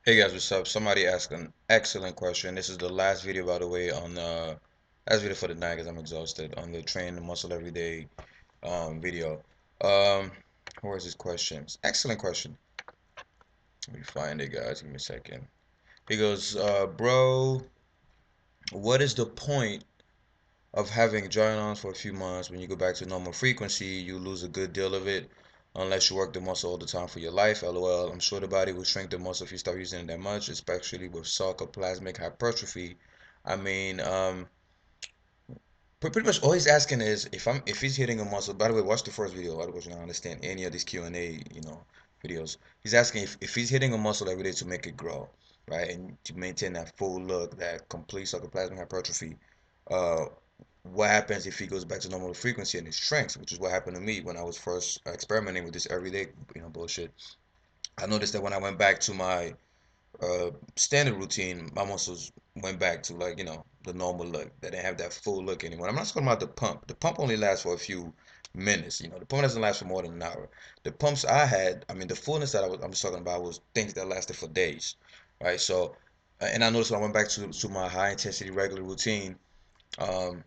Hey guys, what's up? Somebody asked an excellent question. This is the last video, by the way, on last video for the night because I'm exhausted on the train the muscle every day video. Um, where is this question? It's an excellent question. Let me find it, guys. Give me a second. He goes, bro, what is the point of having dry arms for a few months? When you go back to normal frequency, you lose a good deal of it unless you work the muscle all the time for your life. LOL. I'm sure the body will shrink the muscle if you stop using it that much, especially with sarcoplasmic hypertrophy. I mean, pretty much all he's asking is if he's hitting a muscle. By the way, watch the first video. Otherwise, you don't understand any of these Q&A, videos. He's asking if he's hitting a muscle every day to make it grow, right, and to maintain that full look, that complete sarcoplasmic hypertrophy. Uh, what happens if he goes back to normal frequency and it shrinks, which is what happened to me when I was first experimenting with this everyday, bullshit. I noticed that when I went back to my uh, standard routine, my muscles went back to like, the normal look. They didn't have that full look anymore. I'm not talking about the pump. The pump only lasts for a few minutes. The pump doesn't last for more than an hour. The pumps I had, I mean, the fullness that I'm just talking about was things that lasted for days, right? So, and I noticed when I went back to my high intensity regular routine, um,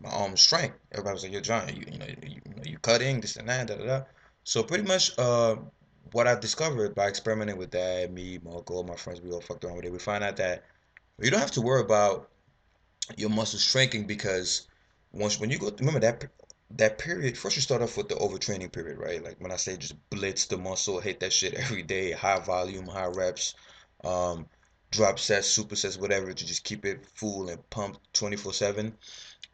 my arms shrank. Everybody was like, "You're giant. You cutting this and that, da da da." So pretty much, what I discovered by experimenting with that, me, Marco, my friends, we all fucked around with it. We find out that you don't have to worry about your muscles shrinking because when you go, remember that period. First, you start off with the overtraining period, right? Like when I say just blitz the muscle, hit that shit every day, high volume, high reps, um, drop sets, supersets, whatever, to just keep it full and pumped 24/7.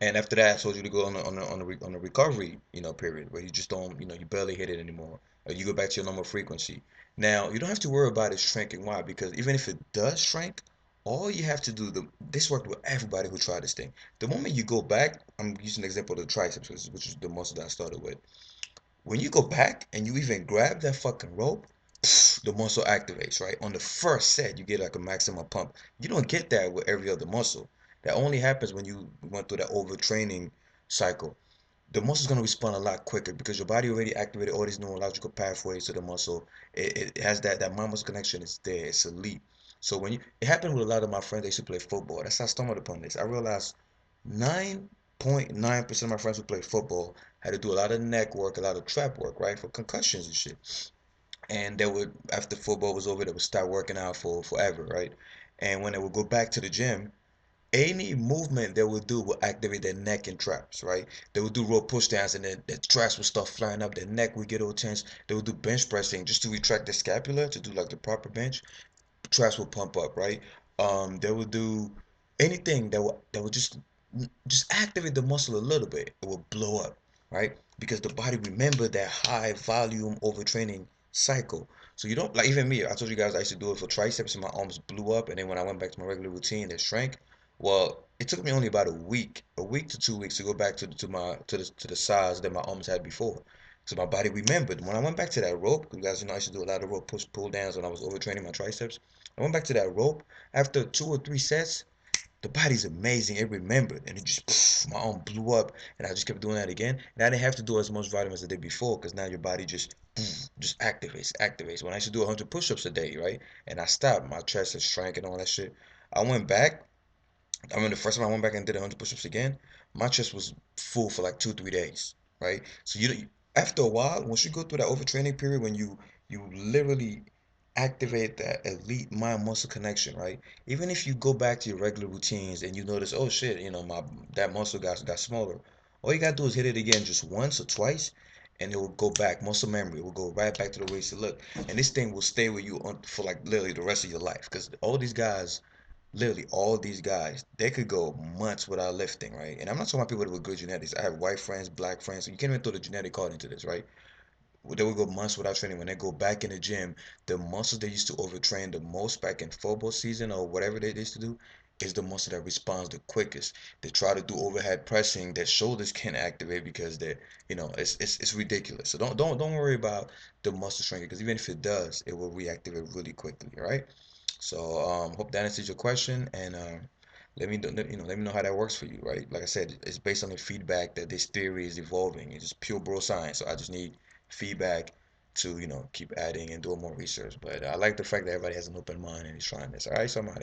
And after that, I told you to go on a recovery, period where you just don't, you barely hit it anymore. Or you go back to your normal frequency. Now, you don't have to worry about it shrinking. Why? Because even if it does shrink, all you have to do, this worked with everybody who tried this thing. The moment you go back, I'm using the example of the triceps, which is the muscle that I started with. When you go back and you even grab that fucking rope, the muscle activates, right? On the first set, you get like a maximum pump. You don't get that with every other muscle. That only happens when you went through that overtraining cycle. The muscle's gonna respond a lot quicker because your body already activated all these neurological pathways to the muscle. It has that mind muscle connection is there. It's elite. So it happened with a lot of my friends. They used to play football. That's how I stumbled upon this. I realized 9.9% of my friends who play football had to do a lot of neck work, a lot of trap work, right, for concussions and shit. And they would, after football was over, they would start working out for forever, right? And when they would go back to the gym, any movement they would do will activate their neck and traps, right? They would do rope push downs and then the traps would start flying up, their neck would get all tense. They would do bench pressing just to retract the scapula to do like the proper bench. Traps will pump up, right? They would do anything that would just activate the muscle a little bit. It will blow up, right? Because the body remembered that high volume overtraining cycle. So you don't, like, even me, I told you guys I used to do it for triceps and my arms blew up, and then when I went back to my regular routine, they shrank. Well, it took me only about a week to 2 weeks to go back to the size that my arms had before. So my body remembered. When I went back to that rope, you guys, I used to do a lot of rope push pull downs when I was overtraining my triceps. I went back to that rope after 2 or 3 sets. The body's amazing. It remembered, and it just my arm blew up, and I just kept doing that again. And I didn't have to do as much volume as I did before, because now your body just activates. When I used to do 100 push-ups a day, right, and I stopped, my chest had shrank and all that shit. I went back. I remember the first time I went back and did 100 push-ups again, my chest was full for like 2 3 days, right? So after a while, once you go through that overtraining period, when you literally activate that elite mind muscle connection, right? Even if you go back to your regular routines and you notice, oh shit, my that muscle got smaller. All you gotta do is hit it again just once or twice, and it will go back. Muscle memory will go right back to the way it used to look, and this thing will stay with you for like literally the rest of your life. Because all these guys, literally all these guys, they could go months without lifting, right? And I'm not talking about people with good genetics. I have white friends, black friends, so you can't even throw the genetic card into this, right? They would go months without training. When they go back in the gym, the muscles they used to overtrain the most back in football season or whatever they used to do is the muscle that responds the quickest. They try to do overhead pressing, their shoulders can't activate because it's ridiculous. So don't worry about the muscle shrinking because even if it does, it will reactivate really quickly, all right? So hope that answers your question, and let me know how that works for you, right? Like I said, it's based on the feedback that this theory is evolving. It's just pure bro science. So I just need feedback to keep adding and doing more research. But I like the fact that everybody has an open mind and is trying this. All right, so I'm out of here.